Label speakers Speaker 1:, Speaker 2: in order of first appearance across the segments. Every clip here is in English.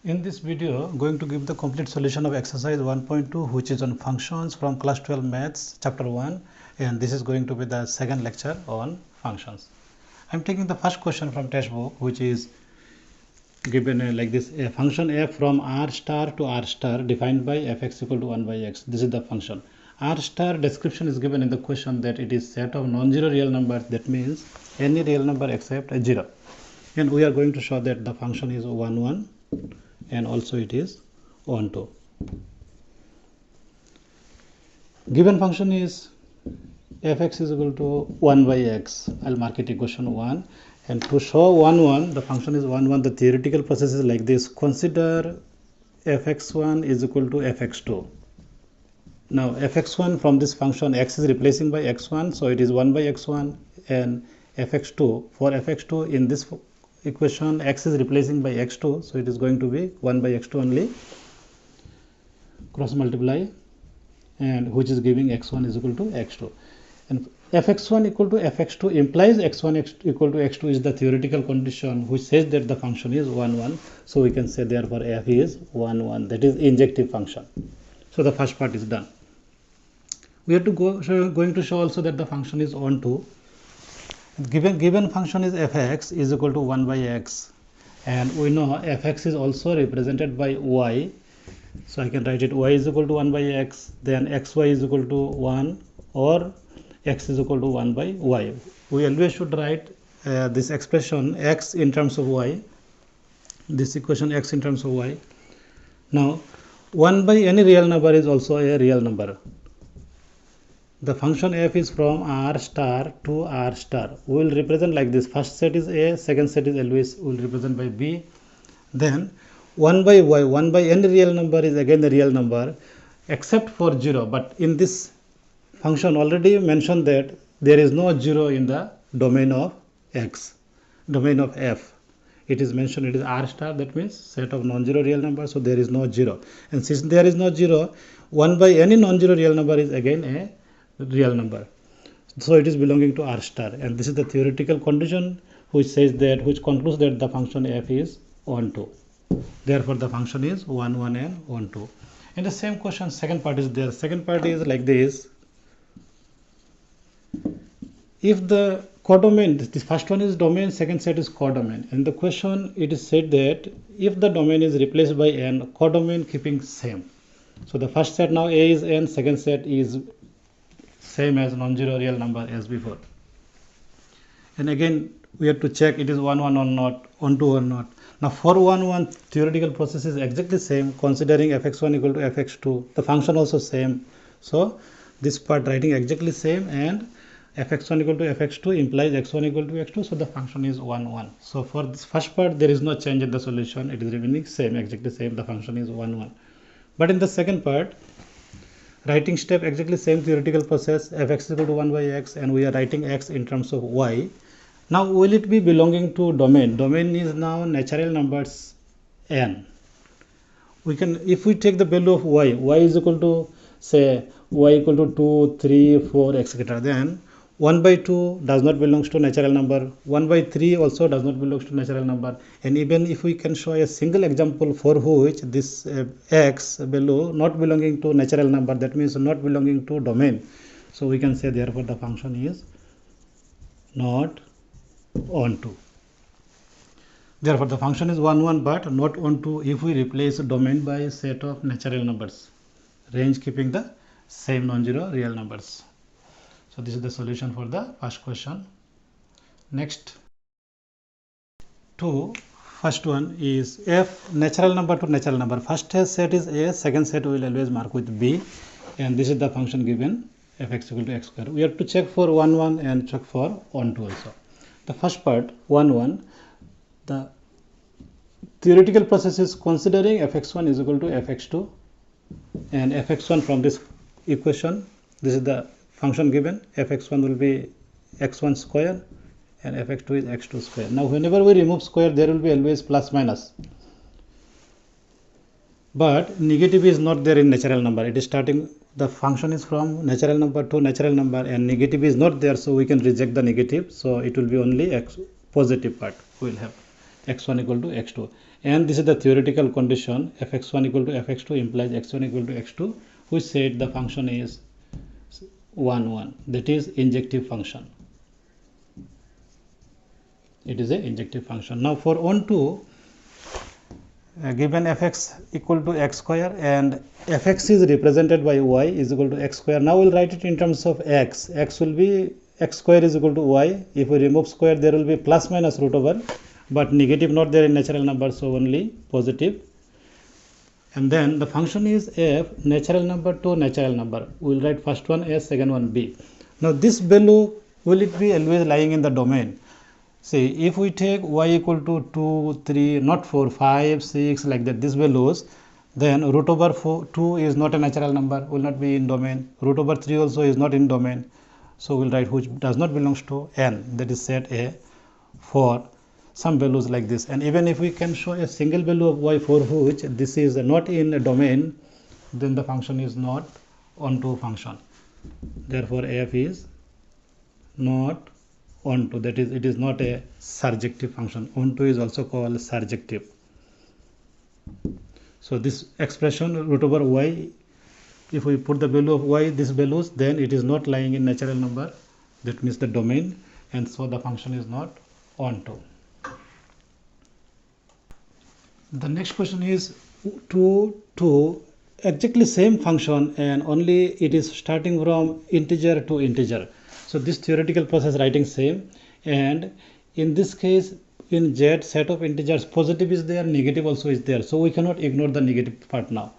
Speaker 1: In this video, going to give the complete solution of exercise 1.2, which is on functions from class 12 maths chapter 1, and this is going to be the second lecture on functions. I'm taking the first question from textbook, which is given like this: a function f from r star to r star defined by fx equal to 1 by x. This is the function. R star description is given in the question that it is set of non-zero real numbers, that means any real number except a 0. And we are going to show that the function is 1 1 and also it is 1 2. Given function is fx is equal to 1 by x. I'll mark it equation 1, and to show 1 1 the function is 1 1. The theoretical process is like this: consider fx1 is equal to fx2. Now fx1, from this function x is replacing by x1, so it is 1 by x1, and fx2, for fx2 in this equation x is replacing by x2, so it is going to be 1 by x2 only, cross multiply, and which is giving x1 is equal to x2. And fx1 equal to fx2 implies x1 equal to x2 is the theoretical condition which says that the function is 1 1. So we can say therefore f is 1 1, that is injective function. So the first part is done. We are going to show also that the function is 1 2. Given function is fx is equal to 1 by x, and we know fx is also represented by y, so I can write it y is equal to 1 by x, then xy is equal to 1, or x is equal to 1 by y. We always should write this expression x in terms of y, this equation x in terms of y. Now 1 by any real number is also a real number. The function f is from r star to r star. We will represent like this: first set is a, second set is always we will represent by b. Then 1 by y, 1 by any real number is again a real number except for 0. But in this function already mentioned that there is no 0 in the domain of x, domain of f. It is mentioned it is r star, that means set of non-zero real numbers, so there is no 0. And since there is no 0, 1 by any non-zero real number is again a real number, so it is belonging to r star, and this is the theoretical condition which says that, which concludes that the function f is 1 2. Therefore the function is 1 1 and 1 2. In the same question, second part is there. Second part is like this: if the codomain, this first one is domain, second set is codomain. In the question it is said that if the domain is replaced by n, codomain keeping same. So the first set now a is n, second set is same as non-zero real number as before. And again we have to check it is 1 1 or not, 1 2 or not. Now for 1 1 theoretical process is exactly same, considering fx1 equal to fx2, the function also same. So this part writing exactly same, and fx1 equal to fx2 implies x1 equal to x2, so the function is 1 1. So for this first part there is no change in the solution, it is remaining same, exactly same, the function is 1 1. But in the second part, writing step exactly same theoretical process, fx is equal to 1 by x, and we are writing x in terms of y. Now will it be belonging to domain? Domain is now natural numbers n. We can, if we take the value of y is equal to, say, y equal to 2 3 4 etc., then 1 by 2 does not belongs to natural number, 1 by 3 also does not belongs to natural number. And even if we can show a single example for which this x value not belonging to natural number, that means not belonging to domain, so we can say therefore the function is not 1 2. Therefore the function is 1 1 but not 1 2 if we replace domain by set of natural numbers, range keeping the same non-zero real numbers. So this is the solution for the first question. Next, first one is f natural number to natural number. First set is a, second set we will always mark with b, and this is the function given fx equal to x square. We have to check for 1 1 and check for 1 2 also. The first part 1 1, the theoretical process is considering fx1 is equal to fx2, and fx1 from this equation, this is the function given, fx1 will be x1 square and fx2 is x2 square. Now whenever we remove square there will be always plus minus, but negative is not there in natural number. It is starting, the function is from natural number to natural number, and negative is not there, so we can reject the negative, so it will be only x positive part we will have. x1 equal to x2, and this is the theoretical condition. Fx1 equal to fx2 implies x1 equal to x2, which said the function is 1 1, that is injective function. It is a injective function. Now for 1 2, given fx equal to x square and fx is represented by y is equal to x square. Now we'll write it in terms of x. X will be x square is equal to y. If we remove square, there will be plus minus root over, but negative not there in natural number, so only positive. And then the function is f natural number to natural number. We'll write first one a, second one b. Now this value, will it be always lying in the domain? See, if we take y equal to 2, 3, not 4, 5, 6 like that, these values, then root over 2 is not a natural number, will not be in domain. Root over 3 also is not in domain. So we'll write which does not belongs to n, that is set A, for some values like this. And even if we can show a single value of y for which this is not in a domain, then the function is not onto function. Therefore f is not onto, that is, it is not a surjective function. Onto is also called surjective. So this expression root over y, if we put the value of y, these values, then it is not lying in natural number, that means the domain, and so the function is not onto. The next question is 2 exactly same function, and only it is starting from integer to integer. So this theoretical process writing same, and in this case in Z set of integers, positive is there, negative also is there, so we cannot ignore the negative part now.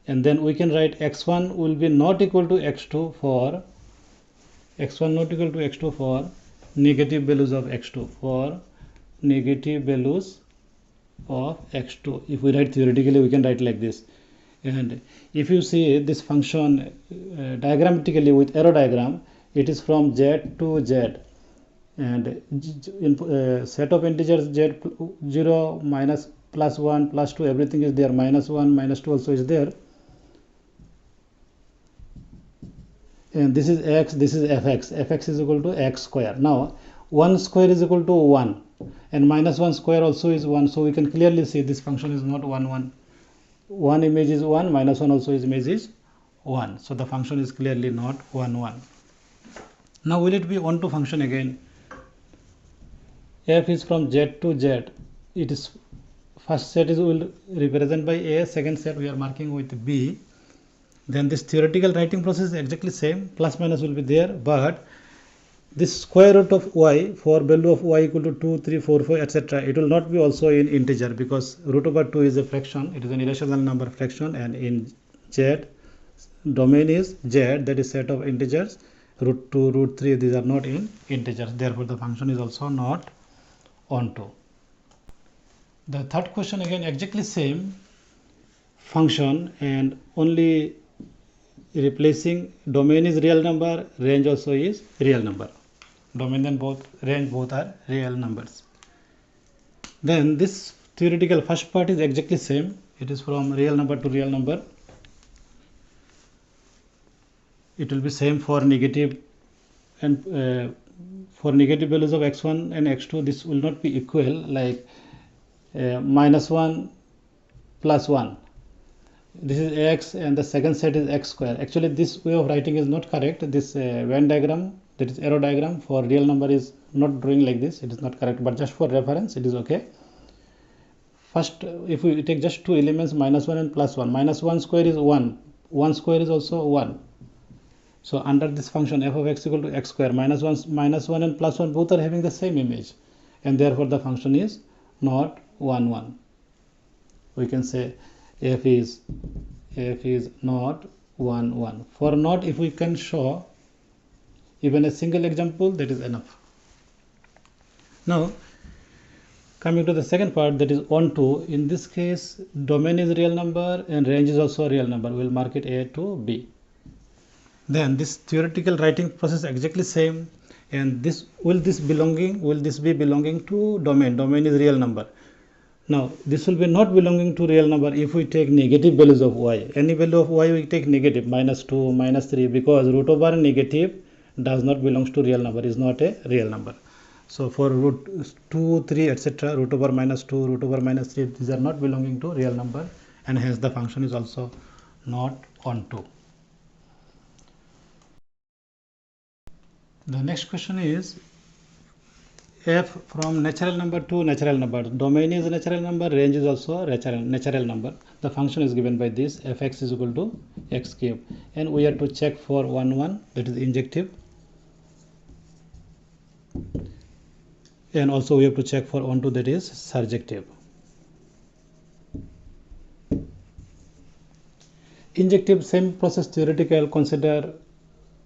Speaker 1: And then we can write x1 will be not equal to x2 for x1 not equal to x2 for negative values of x2, for negative values of x2. If we write theoretically, we can write like this. And if you see this function diagrammatically with arrow diagram, it is from z to z, and in set of integers z 0, minus, plus 1, plus 2, everything is there, minus 1, minus 2 also is there, and this is x, this is fx. Fx is equal to x square. Now 1 square is equal to 1, and minus 1 square also is 1, so we can clearly see this function is not 1 1. 1 image is 1, minus 1 also is image is 1, so the function is clearly not 1 1. Now will it be onto function again? F is from z to z. It is first set is will represent by a, second set we are marking with b. Then this theoretical writing process is exactly same, plus minus will be there, but this square root of y for value of y equal to 2, 3, 4, 5, etc. it will not be also in integer, because root over 2 is a fraction, it is an irrational number fraction, and in z domain is z, that is set of integers. Root 2, root 3, these are not in integers, therefore the function is also not onto. The third question again exactly same function, and only replacing domain is real number, range also is real number. Domain and both range both are real numbers. Then this theoretical first part is exactly same, it is from real number to real number. It will be same for negative, and for negative values of x1 and x2 this will not be equal, like minus 1 plus 1, this is x, and the second set is x square. Actually this way of writing is not correct. This Venn diagram, that is arrow diagram for real number, is not drawing like this, it is not correct, but just for reference it is okay. First if we take just two elements, minus 1 and plus 1, minus 1 square is 1, 1 square is also 1. So under this function f of x equal to x square, minus 1 and plus 1 both are having the same image, and therefore the function is not 1 1. We can say f is not 1 1. For not, if we can show even a single example, that is enough. Now coming to the second part, that is onto. In this case domain is real number and range is also a real number. We will mark it a to b. Then this theoretical writing process exactly same, and this will this be belonging to domain. Domain is real number. Now this will be not belonging to real number if we take negative values of y. Any value of y we take negative, minus 2, minus 3, because root over negative does not belongs to real number, is not a real number. So for root 2, 3, etc., root over minus 2, root over minus 3, these are not belonging to real number, and hence the function is also not onto. The next question is f from natural number to natural number. Domain is a natural number, range is also natural number. The function is given by this, fx is equal to x cube, and we have to check for 1 1, that is injective, and also we have to check for onto, that is surjective. Injective, same process, theoretical. Consider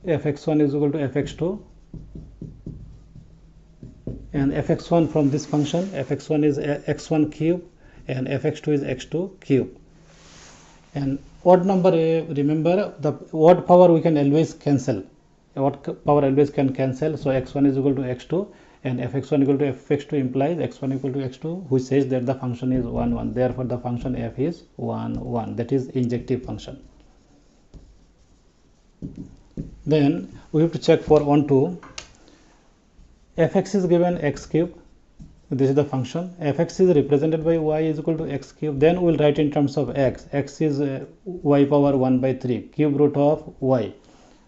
Speaker 1: fx1 is equal to fx2, and fx1 from this function, fx1 is x1 cube and fx2 is x2 cube. And odd number, remember the odd power we can always cancel, odd power always can cancel. So x1 is equal to x2 and fx1 equal to fx2 implies x1 equal to x2, which says that the function is 1 1. Therefore the function f is 1 1, that is injective function. Then we have to check for onto. Fx is given x cube, this is the function. Fx is represented by y is equal to x cube. Then we will write in terms of x. X is y power 1 by 3 cube root of y.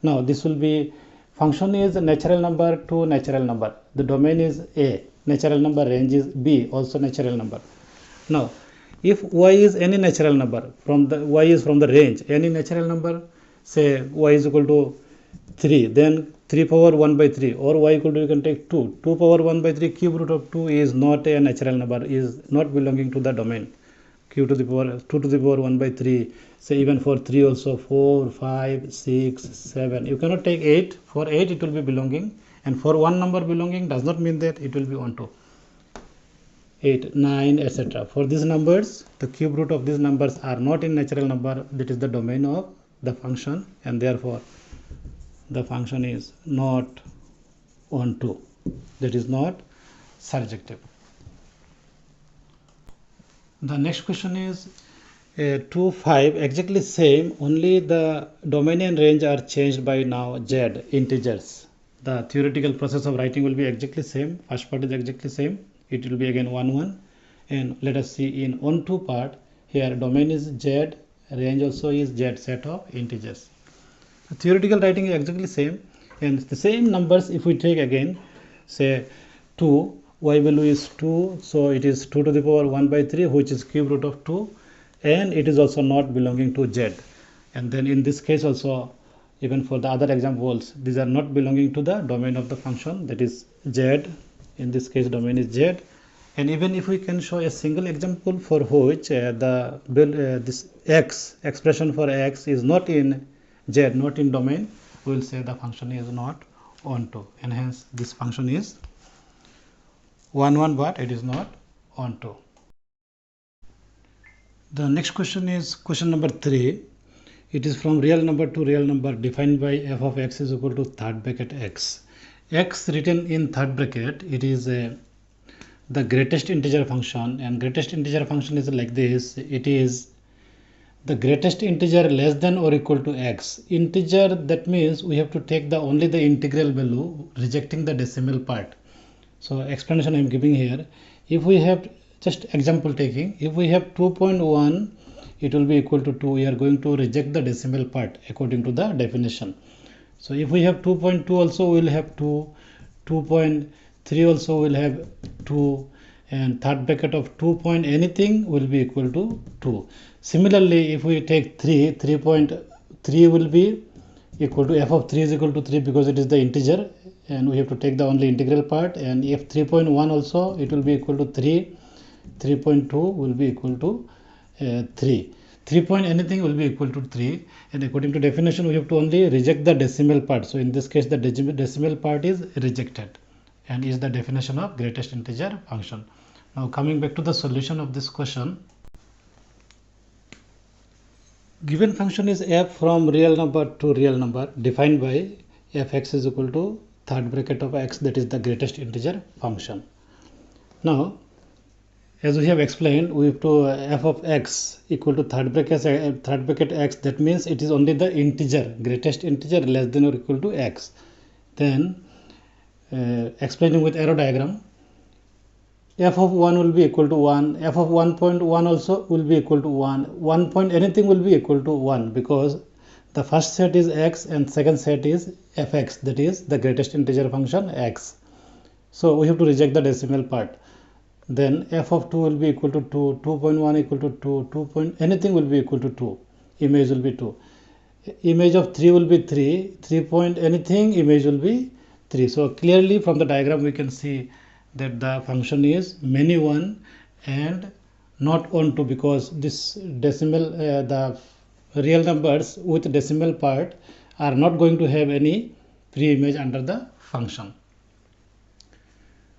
Speaker 1: Now this will be, function is natural number to natural number. The domain is a, natural number, range is b, also natural number. Now if y is any natural number, from the y is from the range, any natural number, say y is equal to 3, then 3 power 1 by 3, or y equal to, you can take 2. 2 power 1 by 3 cube root of 2 is not a natural number, is not belonging to the domain. Q to the power 2 to the power 1 by 3, say even for 3 also 4, 5, 6, 7. You cannot take 8. For 8 it will be belonging, and for one number belonging does not mean that it will be onto 8, 9, etc. For these numbers, the cube root of these numbers are not in natural number, that is the domain of the function, and therefore the function is not onto, that is not surjective. The next question is 2, 5, exactly same, only the domain and range are changed by now z, integers. The theoretical process of writing will be exactly same. First part is exactly same, it will be again 1 1, and let us see in onto part, here domain is z, range also is z, set of integers. Theoretical writing is exactly same, and the same numbers if we take again, say 2, y value is 2, so it is 2 to the power 1 by 3, which is cube root of 2, and it is also not belonging to z. And then in this case also, even for the other examples, these are not belonging to the domain of the function, that is z. In this case domain is z. And even if we can show a single example for which this x, expression for x is not in z, not in domain, we will say the function is not onto, and hence this function is 1 1, but it is not onto. The next question is question number 3. It is from real number to real number, defined by f of x is equal to third bracket x. X written in third bracket, it is the greatest integer function, and greatest integer function is like this. It is the greatest integer less than or equal to x. Integer, that means we have to take the only the integral value, rejecting the decimal part. So explanation I am giving here. If we have, just example taking, if we have 2.1, it will be equal to 2. We are going to reject the decimal part according to the definition. So if we have 2.2 also, we will have 2. 2.3 also will have 2, and third bracket of 2 point anything will be equal to 2. Similarly, if we take 3, 3.3 will be equal to, f of 3 is equal to 3 because it is the integer, and we have to take the only integral part. And if 3.1 also, it will be equal to 3. 3.2 will be equal to 3. 3 point anything will be equal to 3, and according to definition we have to only reject the decimal part. So in this case the decimal part is rejected, and is the definition of greatest integer function. Now coming back to the solution of this question, given function is f from real number to real number, defined by fx is equal to third bracket of x, that is the greatest integer function. Now as we have explained, we have to f of x equal to third bracket x, that means it is only the integer, greatest integer less than or equal to x. Then explaining with arrow diagram, f of 1 will be equal to 1, f of 1.1 also will be equal to 1, 1 point anything will be equal to 1, because the first set is x and second set is fx, that is the greatest integer function x. So we have to reject the decimal part. Then f of 2 will be equal to 2, 2.1 equal to 2, 2 point anything will be equal to 2, image will be 2. Image of 3 will be 3, 3 point anything image will be 3. So clearly from the diagram we can see that the function is many 1 and not on 2, because this decimal the real numbers with decimal part are not going to have any pre-image under the function.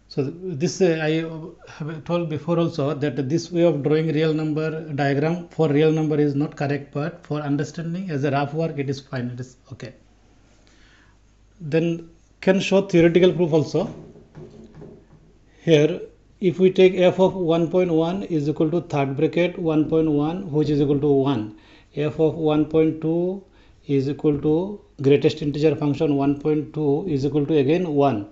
Speaker 1: So this I have told before also that this way of drawing real number diagram for real number is not correct, but for understanding as a rough work it is fine, it is okay. Then can show theoretical proof also. Here if we take f of 1.1 is equal to third bracket 1.1 which is equal to 1, f of 1.2 is equal to greatest integer function 1.2 is equal to again 1,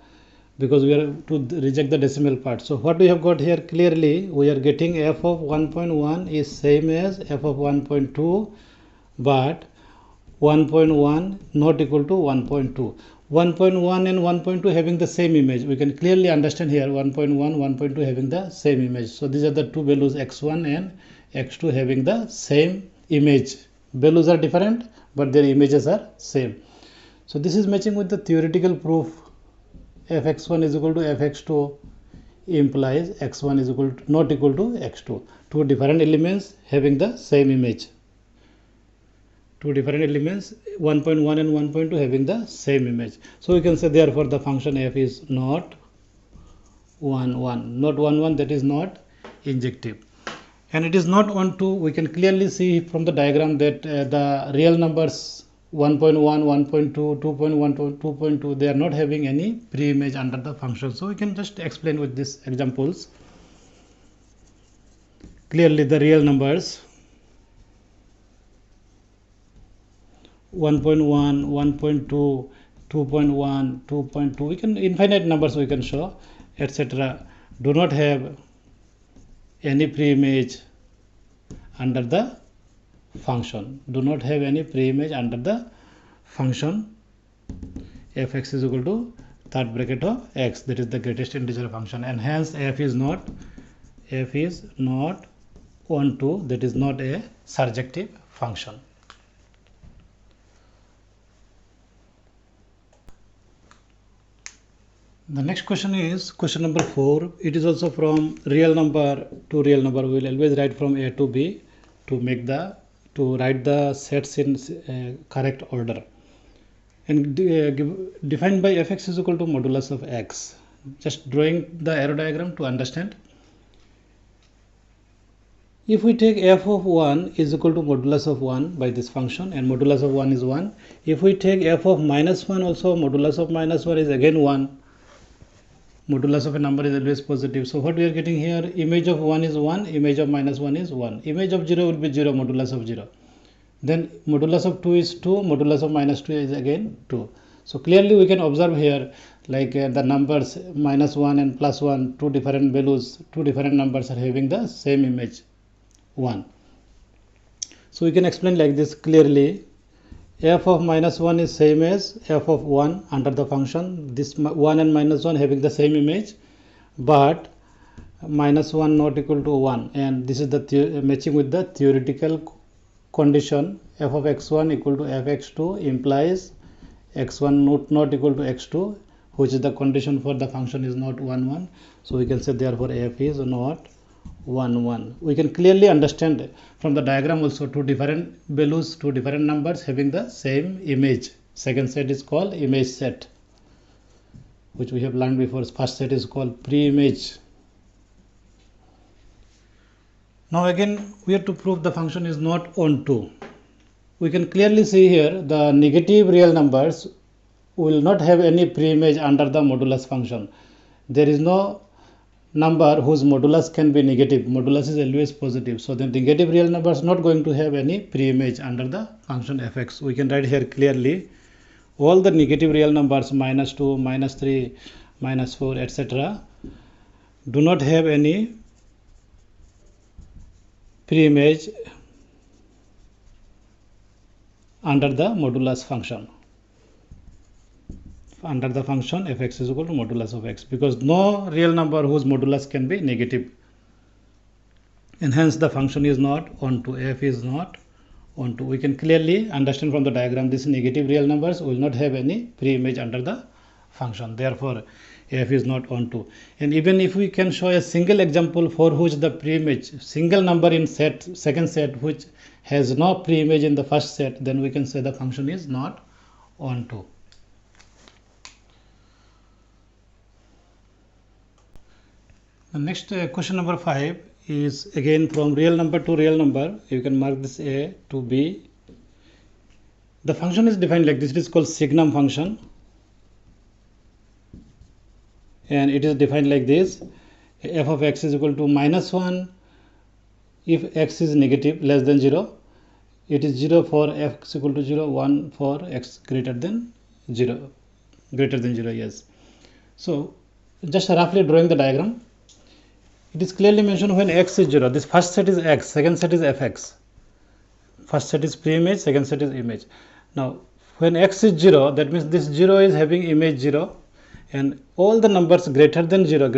Speaker 1: because we are to reject the decimal part. So what we have got here, clearly we are getting f of 1.1 is same as f of 1.2, but 1.1 not equal to 1.2. 1.1 and 1.2 having the same image. We can clearly understand here 1.1, 1.2 having the same image. So these are the two values x1 and x2 having the same image. Values are different but their images are same. So this is matching with the theoretical proof. Fx1 is equal to fx2 implies x1 is equal to, not equal to x2. Two different elements having the same image. Two different elements 1.1 and 1.2 having the same image. So we can say therefore the function f is not 1 1, not 1 1, that is not injective. And it is not on 2. We can clearly see from the diagram that the real numbers 1.1, 1.2, 2.1, 2.2 they are not having any pre-image under the function. So we can just explain with these examples. Clearly the real numbers 1.1, 1.2, 2.1, 2.2, we can infinite numbers we can show, etc. do not have any pre-image under the function, do not have any pre-image under the function fx is equal to third bracket of x, that is the greatest integer function, and hence f is not on 2, that is not a surjective function. The next question is question number 4. It is also from real number to real number. We will always write from A to B to write the sets in correct order. And defined by fx is equal to modulus of x. Just drawing the arrow diagram to understand. If we take f of 1 is equal to modulus of 1 by this function, and modulus of 1 is 1. If we take f of minus 1 also, modulus of minus 1 is again 1. Modulus of a number is always positive. So what we are getting here, image of 1 is 1, image of minus 1 is 1. Image of 0 will be 0, modulus of 0. Then modulus of 2 is 2, modulus of minus 2 is again 2. So clearly we can observe here like the numbers minus 1 and plus 1, two different values, two different numbers are having the same image 1. So we can explain like this clearly. F of minus 1 is same as f of 1 under the function. This 1 and minus 1 having the same image, but minus 1 not equal to 1, and this is the matching with the theoretical condition. F of x1 equal to fx2 implies x1 not equal to x2, which is the condition for the function is not 1 1. So we can say therefore f is not 1 1. We can clearly understand from the diagram also two different values, two different numbers having the same image. Second set is called image set, which we have learned before. First set is called pre-image. Now again we have to prove the function is not on 2. We can clearly see here the negative real numbers will not have any pre-image under the modulus function. There is no number whose modulus can be negative. Modulus is always positive. So the negative real numbers not going to have any pre-image under the function fx. We can write here clearly all the negative real numbers minus 2, minus 3, minus 4, etc. do not have any pre-image under the modulus function. Under the function fx is equal to modulus of x, because no real number whose modulus can be negative, and hence the function is not onto, f is not onto. We can clearly understand from the diagram these negative real numbers will not have any pre-image under the function, therefore f is not onto. And even if we can show a single example for which the pre-image, single number in second set which has no pre-image in the first set, then we can say the function is not onto. The next question number 5 is again from real number to real number. You can mark this A to B. The function is defined like this. It is called signum function, and it is defined like this. F of x is equal to minus 1 if x is negative, less than 0. It is 0 for x equal to 0, 1 for x greater than 0. Yes. So just roughly drawing the diagram, it is clearly mentioned when x is 0, this first set is x, second set is fx. First set is pre-image, second set is image. Now when x is 0, that means this 0 is having image 0, and all the numbers greater than 0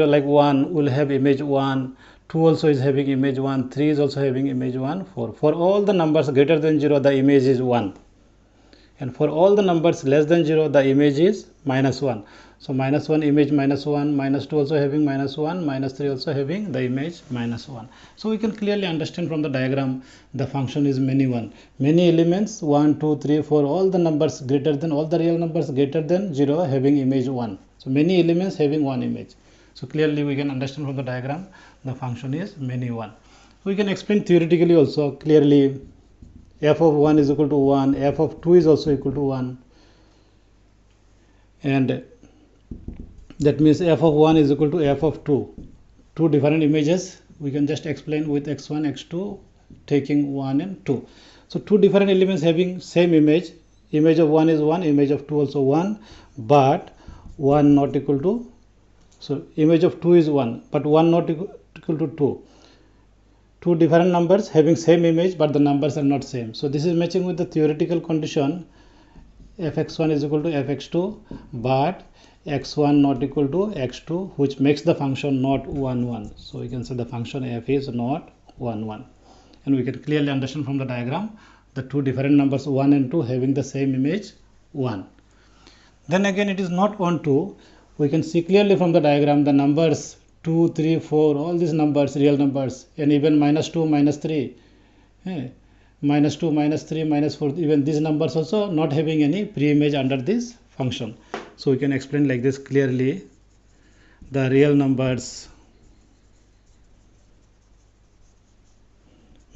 Speaker 1: like 1 will have image 1, 2 also is having image 1, 3 is also having image 1, 4. For all the numbers greater than 0, the image is 1. And for all the numbers less than 0, the image is minus 1. So minus 1 image minus 1, minus 2 also having minus 1, minus 3 also having the image minus 1. So we can clearly understand from the diagram the function is many one. Many elements 1, 2, 3, 4, all the numbers greater than, all the real numbers greater than 0 having image 1. So many elements having one image. So clearly we can understand from the diagram the function is many one. We can explain theoretically also clearly. F of 1 is equal to 1, f of 2 is also equal to 1, and that means f of 1 is equal to f of 2. Two different images we can just explain with x1, x2 taking 1 and 2. So two different elements having same image. Image of 1 is 1, image of 2 also 1, but 1 not equal to, so image of 2 is 1, but 1 not equal to 2. Two different numbers having same image, but the numbers are not same. So this is matching with the theoretical condition fx1 is equal to fx2, but x1 not equal to x2, which makes the function not 1 1. So we can say the function f is not 1 1, and we can clearly understand from the diagram the two different numbers 1 and 2 having the same image 1. Then again it is not onto. We can see clearly from the diagram the numbers 2, 3, 4, all these numbers, real numbers, and even minus 2, minus 3, minus 2, minus 3, minus 4, even these numbers also not having any pre-image under this function. So we can explain like this clearly. The real numbers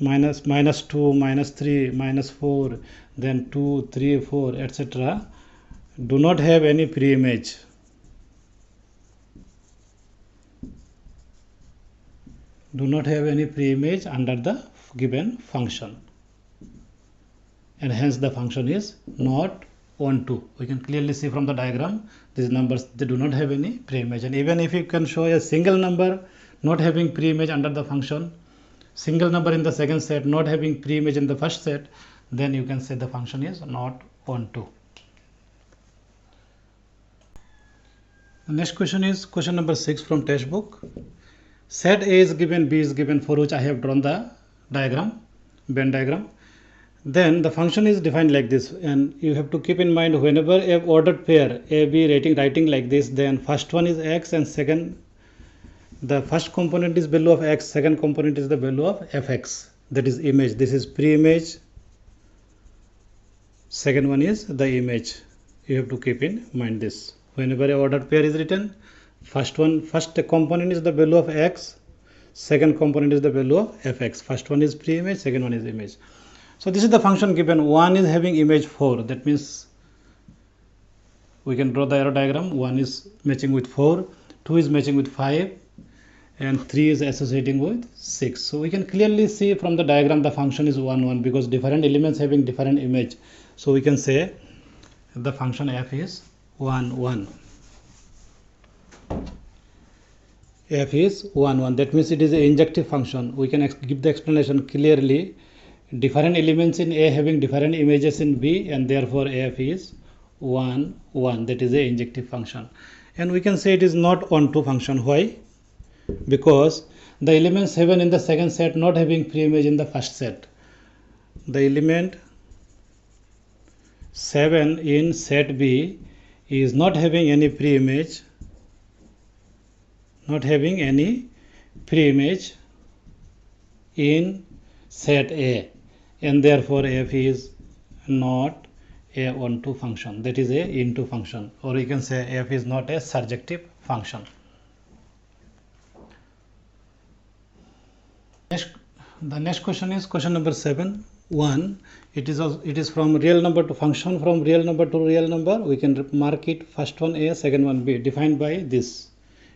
Speaker 1: minus 2, minus 3, minus 4, then 2, 3, 4, etc. do not have any pre-image. Do not have any pre-image under the given function, and hence the function is not onto. We can clearly see from the diagram these numbers, they do not have any pre-image. And even if you can show a single number not having pre-image under the function, single number in the second set not having pre-image in the first set, then you can say the function is not onto. The next question is question number 6 from textbook. Set A is given, B is given, for which I have drawn the diagram, Venn diagram. Then the function is defined like this, and you have to keep in mind whenever a ordered pair A, B writing like this, then first one is x and second, the first component is value of x, second component is the value of fx, that is image. This is pre-image, second one is the image. You have to keep in mind this. Whenever a ordered pair is written, first component is the value of x, second component is the value of fx. First one is pre-image, second one is image. So this is the function given. 1 is having image 4, that means we can draw the arrow diagram. 1 is matching with 4, 2 is matching with 5, and 3 is associating with 6. So we can clearly see from the diagram the function is 1 1, because different elements having different image. So we can say the function f is 1 1. f is 1 1. That means it is an injective function. We can give the explanation clearly. Different elements in A having different images in B, and therefore f is 1 1. That is a injective function. And we can say it is not on-to function. Why? Because the elements having in the second set not having pre-image in the first set. The element 7 in set B is not having any pre-image, in set A, and therefore f is not a on-to function. That is a into function, or you can say f is not a surjective function. The next question is question number 7. 1. It is from real number to function from real number to real number. We can mark it first one A, second one B, defined by this.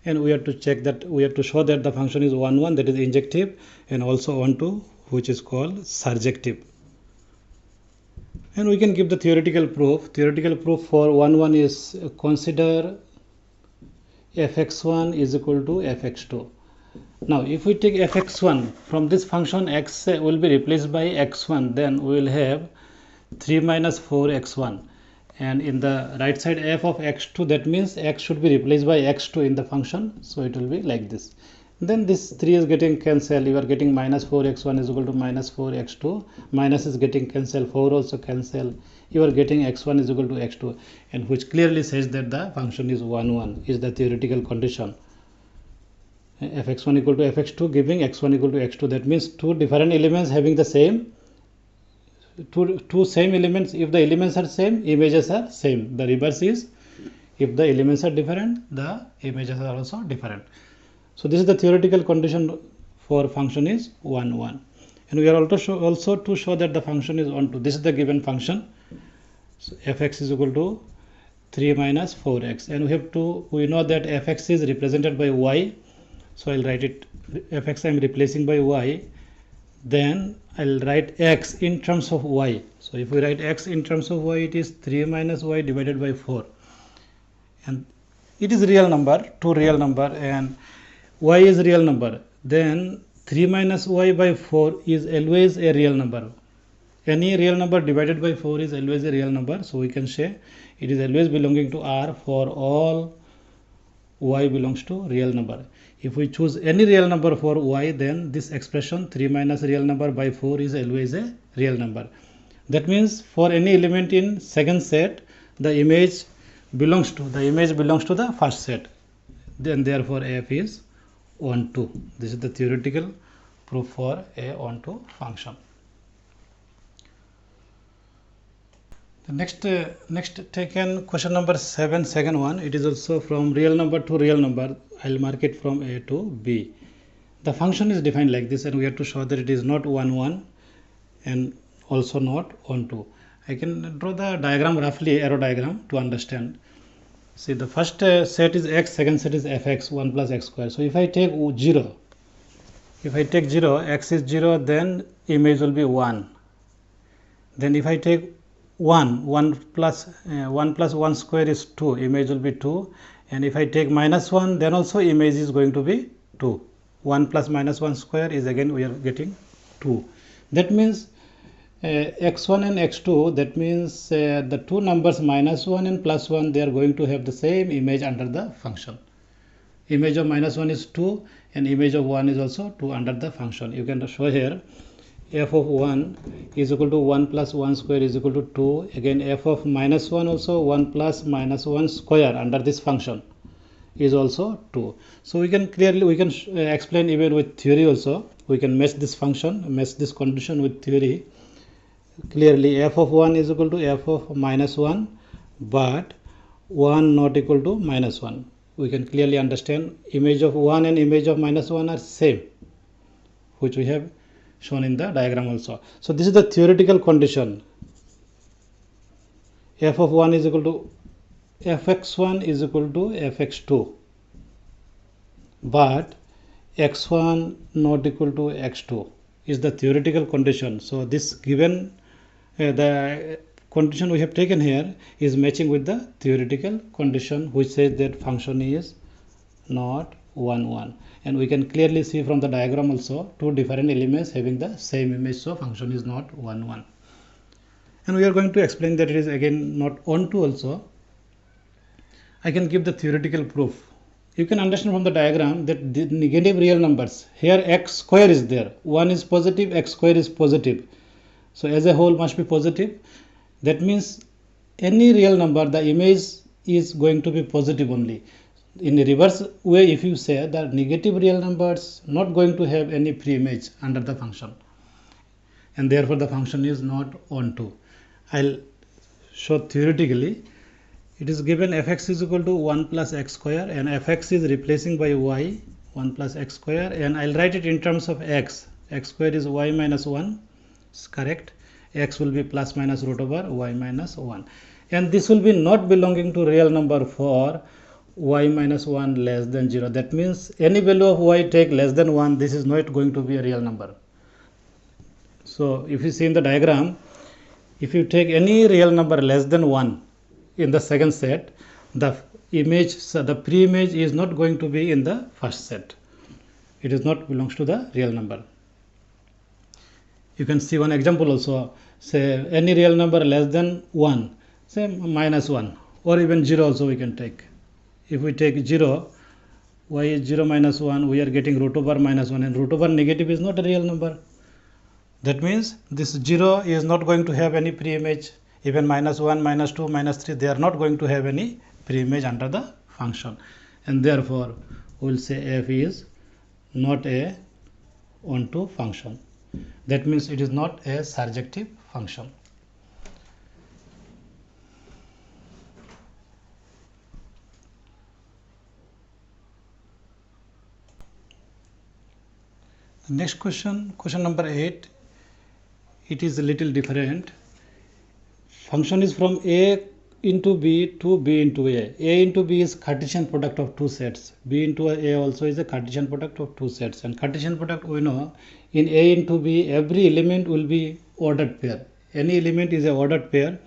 Speaker 1: And we have to check that, we have to show that the function is 1 1, that is injective, and also 1 2, which is called surjective. And we can give the theoretical proof. Theoretical proof for 1 1 is consider fx1 is equal to fx2. Now if we take fx1, from this function x will be replaced by x1, then we will have 3 minus 4x1, and in the right side f of x2, that means x should be replaced by x2 in the function, so it will be like this. Then this 3 is getting cancelled, you are getting minus 4x1 is equal to minus 4x2, minus is getting cancelled, 4 also cancel, you are getting x1 is equal to x2, and which clearly says that the function is 1 1, is the theoretical condition. Fx1 equal to fx2 giving x1 equal to x2. That means two different elements having the same, two same elements. If the elements are same, images are same. The reverse is, if the elements are different, the images are also different. So this is the theoretical condition for function is 1 1. And we are also to show that the function is on to. This is the given function. So fx is equal to 3 minus 4x, and we know that fx is represented by y. So I'll write it, fx I am replacing by y, then I'll write x in terms of y. So if we write x in terms of y, it is 3 minus y divided by 4, and it is real number, two real number, and y is real number, then 3 minus y by 4 is always a real number. Any real number divided by 4 is always a real number, so we can say it is always belonging to R for all y belongs to real number. If we choose any real number for y, then this expression 3 minus real number by 4 is always a real number. That means for any element in second set, the image belongs to the first set. Then therefore f is on-to. This is the theoretical proof for a on-to function. The next taken question number 7, second one. It is also from real number to real number. I'll mark it from A to B. The function is defined like this, and we have to show that it is not 1 1 and also not on-to. I can draw the diagram roughly, arrow diagram, to understand. See, the first set is x, second set is fx, 1 plus x square. So if I take 0, x is 0, then image will be 1. Then if I take 1 plus 1 square is 2, image will be 2. And if I take minus 1, then also image is going to be 2. 1 plus minus 1 square is, again we are getting 2. That means x1 and x2, that means the two numbers minus 1 and plus 1, they are going to have the same image under the function. Image of minus 1 is 2 and image of 1 is also 2 under the function. You can show here f of 1 is equal to 1 plus 1 square is equal to 2. Again f of minus 1 also 1 plus minus 1 square under this function is also 2. So we can explain even with theory also. We can match this condition with theory. Clearly f of 1 is equal to f of minus 1, but 1 not equal to minus 1. We can clearly understand image of 1 and image of minus 1 are same, which we have shown in the diagram also. So this is the theoretical condition. F of 1 is equal to fx1 is equal to fx2, but x1 not equal to x2 is the theoretical condition. So this given the condition we have taken here is matching with the theoretical condition, which says that function is not 1 1, and we can clearly see from the diagram also two different elements having the same image, so function is not 1 1. And we are going to explain that it is again not onto also. I can give the theoretical proof. You can understand from the diagram that the negative real numbers, here x square is there, 1 is positive, x square is positive, so as a whole must be positive. That means any real number, the image is going to be positive only. In a reverse way, if you say that negative real numbers not going to have any pre-image under the function, and therefore the function is not onto. I'll show theoretically. It is given fx is equal to 1 plus x square, and fx is replacing by y, 1 plus x square, and I'll write it in terms of x. X square is y minus 1, is correct. X will be plus minus root over y minus 1, and this will be not belonging to real number for y minus 1 less than 0. That means any value of y take less than 1, this is not going to be a real number. So if you see in the diagram, if you take any real number less than 1 in the second set, the image, so the pre-image is not going to be in the first set. It is not belongs to the real number. You can see one example also. Say any real number less than 1, say minus 1, or even 0 also we can take. If we take 0, y is 0 minus 1, we are getting root over minus 1, and root over negative is not a real number. That means this 0 is not going to have any pre-image. Even minus 1, minus 2, minus 3, they are not going to have any pre-image under the function, and therefore we will say f is not a onto function. That means it is not a surjective function. The next question, question number 8, it is a little different. Function is from a into b to b into a. A into b is Cartesian product of two sets. B into a also is a Cartesian product of two sets. And Cartesian product, we know in a into b, every element will be ordered pair. Any element is a ordered pair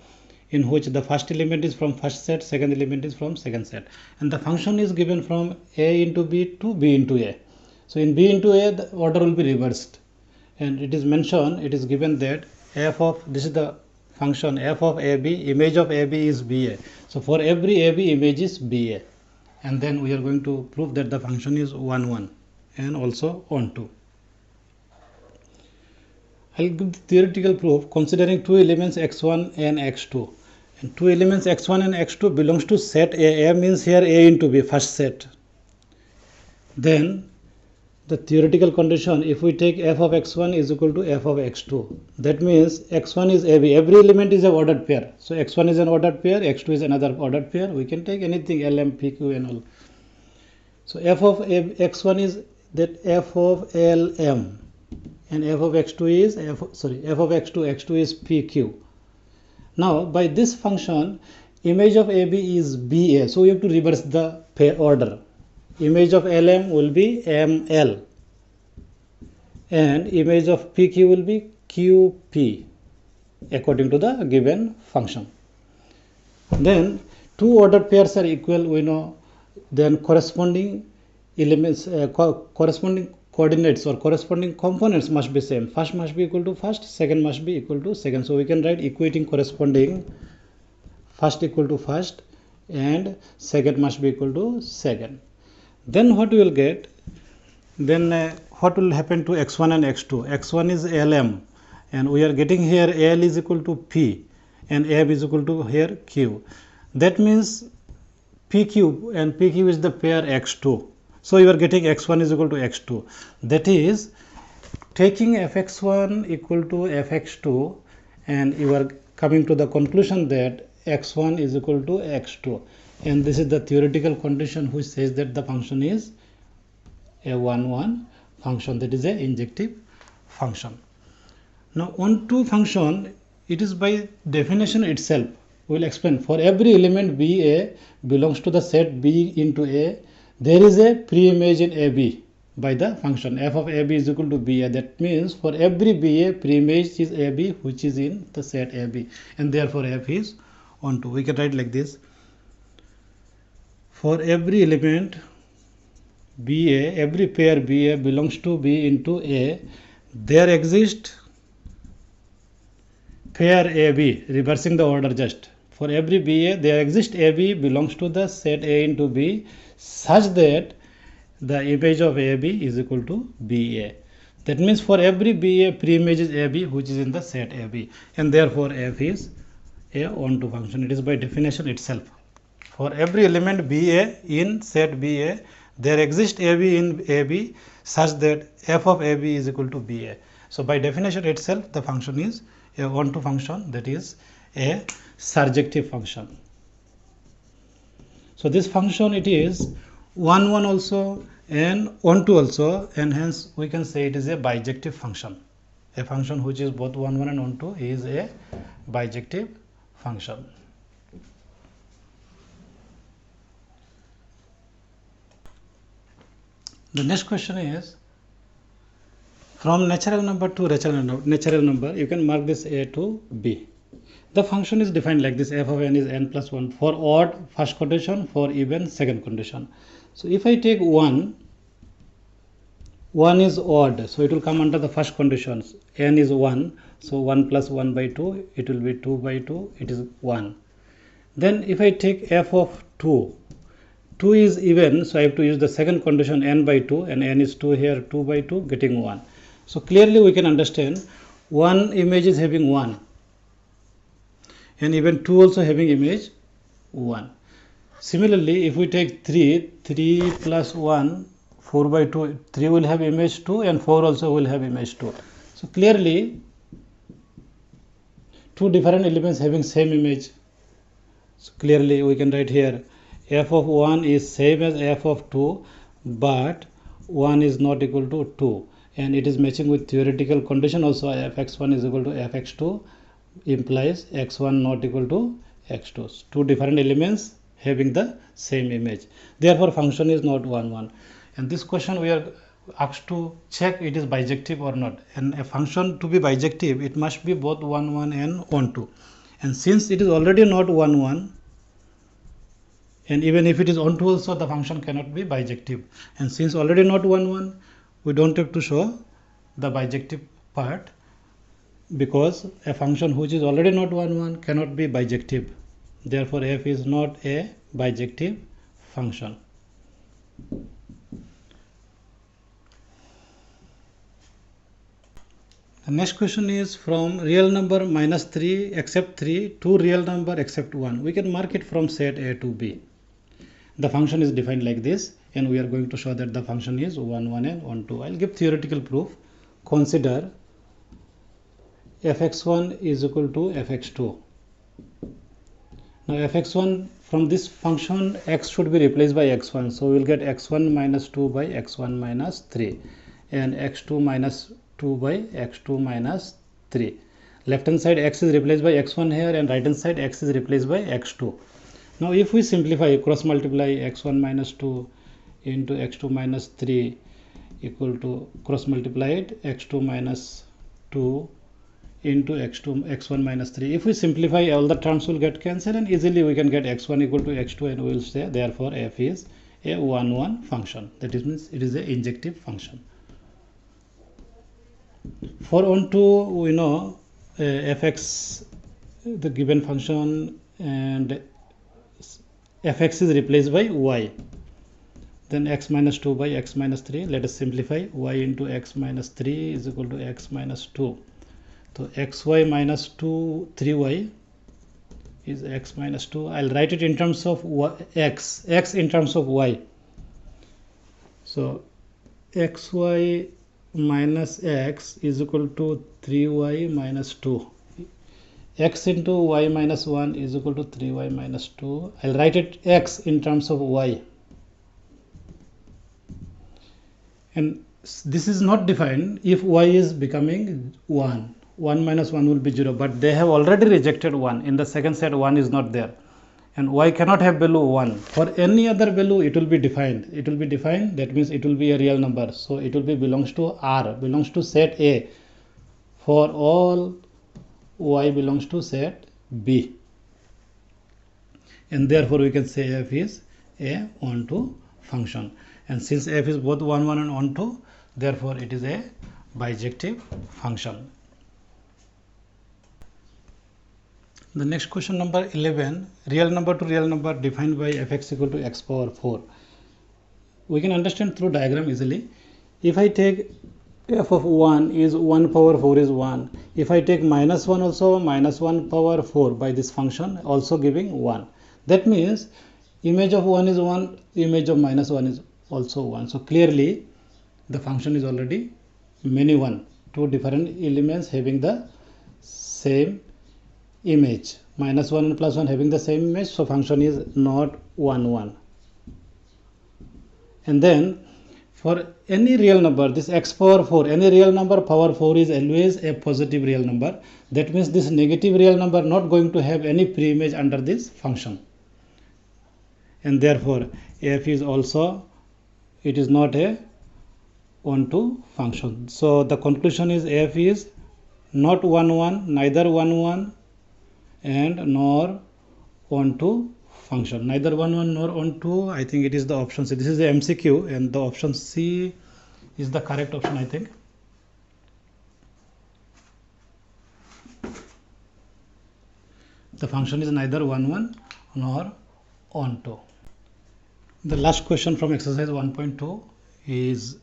Speaker 1: in which the first element is from first set, second element is from second set. And the function is given from a into b to b into a. So in b into a, the order will be reversed. And it is mentioned, it is given that f of, this is the function f of ab, image of ab is ba. So for every ab, image is ba, and then we are going to prove that the function is 1 1 and also onto. I'll give the theoretical proof considering two elements x1 and x2, and two elements x1 and x2 belongs to set a. A means here a into b, first set. Then the theoretical condition, if we take f of x1 is equal to f of x2, that means x1 is ab, every element is an ordered pair. So x1 is an ordered pair, x2 is another ordered pair. We can take anything, lm, pq and all. So f of x1 is that f of lm, and f of x2 is f of x2 is pq. Now by this function, image of ab is ba, so we have to reverse the pair order. Image of lm will be ml, and image of pq will be qp according to the given function. Then two ordered pairs are equal, we know. Then corresponding elements, corresponding coordinates or corresponding components must be same. First must be equal to first, second must be equal to second. So we can write equating corresponding, first equal to first and second must be equal to second. Then what we will get, then what will happen to x1 and x2? x1 is lm, and we are getting here l is equal to p and m is equal to here q. That means pq, and pq is the pair x2. So you are getting x1 is equal to x2. That is taking fx1 equal to fx2, and you are coming to the conclusion that x1 is equal to x2. And this is the theoretical condition which says that the function is a 1 1 function, that is a injective function. Now onto function, it is by definition itself. We will explain, for every element ba belongs to the set b into a, there is a pre-image in ab by the function f of ab is equal to ba. That means for every ba, pre-image is ab which is in the set ab, and therefore f is onto. We can write like this: for every element BA, every pair BA belongs to B into A, there exists pair AB, reversing the order just. For every BA, there exists AB belongs to the set A into B such that the image of AB is equal to BA. That means for every BA, pre-image is AB which is in the set AB, and therefore F is a onto function. It is by definition itself. For every element BA in set BA, there exists AB in AB such that F of AB is equal to BA. So by definition itself, the function is a onto function, that is a surjective function. So this function, it is 1 1 also and onto also, and hence we can say it is a bijective function. A function which is both 1 1 and onto is a bijective function. The next question is, from natural number to natural number, you can mark this A to B. The function is defined like this: f of n is n plus 1 for odd first condition, for even second condition. So if I take 1 is odd, so it will come under the first conditions. N is 1, so 1 plus 1 by 2, it will be 2 by 2, it is 1. Then if I take f of 2 is even, so I have to use the second condition, n by 2, and n is 2 here, 2 by 2, getting 1. So clearly we can understand one image is having 1, and even 2 also having image 1. Similarly, if we take 3 plus 1, 4 by 2, 3 will have image 2 and 4 also will have image 2. So clearly two different elements having same image. So clearly we can write here f of 1 is same as f of 2, but 1 is not equal to 2, and it is matching with theoretical condition also. Fx1 is equal to fx2 implies x1 not equal to x2. Two different elements having the same image, therefore function is not 1 1. And this question we are asked to check it is bijective or not, and a function to be bijective it must be both 1 1 and onto, and since it is already not 1 1, and even if it is onto also, the function cannot be bijective, and since already not 1 1, we don't have to show the bijective part, because a function which is already not 1 1 cannot be bijective. Therefore f is not a bijective function. The next question is, from real number minus 3 except 3 to real number except 1. We can mark it from set A to B. The function is defined like this, and we are going to show that the function is 1 1 and 1 2. I'll give theoretical proof. Consider fx1 is equal to fx2. Now fx1, from this function x should be replaced by x1, so we will get x1 minus 2 by x1 minus 3, and x2 minus 2 by x2 minus 3. Left hand side x is replaced by x1 here, and right hand side x is replaced by x2. Now if we simplify, cross multiply x1 minus 2 into x2 minus 3 equal to, cross multiply it, x2 minus 2 into x1 minus 3. If we simplify, all the terms will get cancelled, and easily we can get x1 equal to x2, and we will say therefore f is a 1 1 function. That means it is a injective function. For onto, we know fx, the given function, and fx is replaced by y. Then x minus 2 by x minus 3. Let us simplify. Y into x minus 3 is equal to x minus 2. So xy minus 2, 3y is x minus 2. I'll write it in terms of x in terms of y. So xy minus x is equal to 3y minus 2. X into y minus 1 is equal to 3y minus 2. I'll write it x in terms of y. And this is not defined if y is becoming 1. 1 minus 1 will be 0, but they have already rejected 1. In the second set 1 is not there, and y cannot have value 1. For any other value it will be defined. It will be defined, that means it will be a real number. So it will be belongs to R, belongs to set A for all y belongs to set B, and therefore we can say f is a onto function. and since f is both 1 1 and 1 2, therefore it is a bijective function. The next question number 11, real number to real number defined by fx equal to x power 4. We can understand through diagram easily. If I take f of 1 is 1 power 4 is 1. If I take minus 1 also, minus 1 power 4 by this function also giving 1. That means image of 1 is 1, image of minus 1 is also 1. So clearly the function is already many 1, two different elements having the same image. Minus 1 and plus 1 having the same image, so function is not 1 1. And then for any real number, this x power 4, any real number power 4 is always a positive real number. That means this negative real number not going to have any pre-image under this function. And therefore f is also, it is not a 1 2 function. So the conclusion is f is not 1 1, neither 1 1 and nor 1 2 function, neither 1 1 nor 1 2. I think it is the option C. This is the MCQ and the option C is the correct option, I think. The function is neither 1 1 nor 1 2. The last question from exercise 1.2 is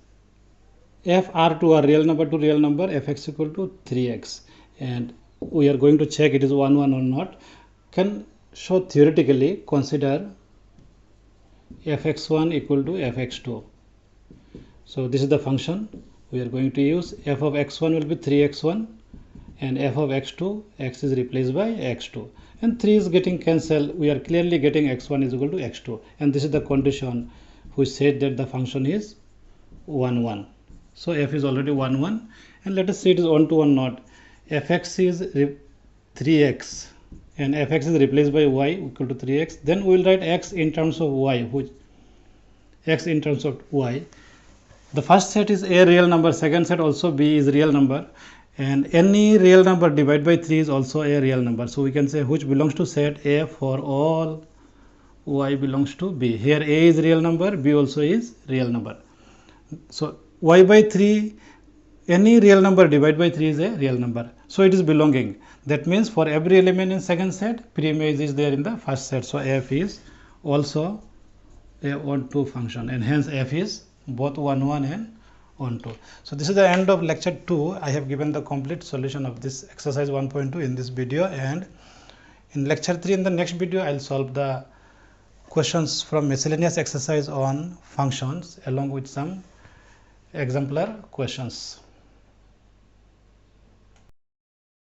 Speaker 1: f r to a real number to real number fx equal to 3x, and we are going to check it is 1 1 or not. Can show theoretically consider fx1 equal to fx2. So this is the function we are going to use. F of x1 will be 3x1 and f of x2, x is replaced by x2 and 3 is getting cancelled. We are clearly getting x1 is equal to x2, and this is the condition which said that the function is 1 1. So f is already 1 1, and let us see it is 1 to 1 not. Fx is 3x and fx is replaced by y equal to 3x. Then we will write x in terms of y, which x in terms of y. The first set is a real number, second set also b is real number, and any real number divided by 3 is also a real number. So we can say which belongs to set A for all y belongs to b. Here a is real number, b also is real number. So y by 3, any real number divided by 3 is a real number. So it is belonging. That means for every element in second set, pre-image is there in the first set. So f is also a 1 2 function, and hence f is both 1 1 and 1 2. So this is the end of lecture 2. I have given the complete solution of this exercise 1.2 in this video, and in lecture 3 in the next video I will solve the questions from miscellaneous exercise on functions along with some exemplar questions.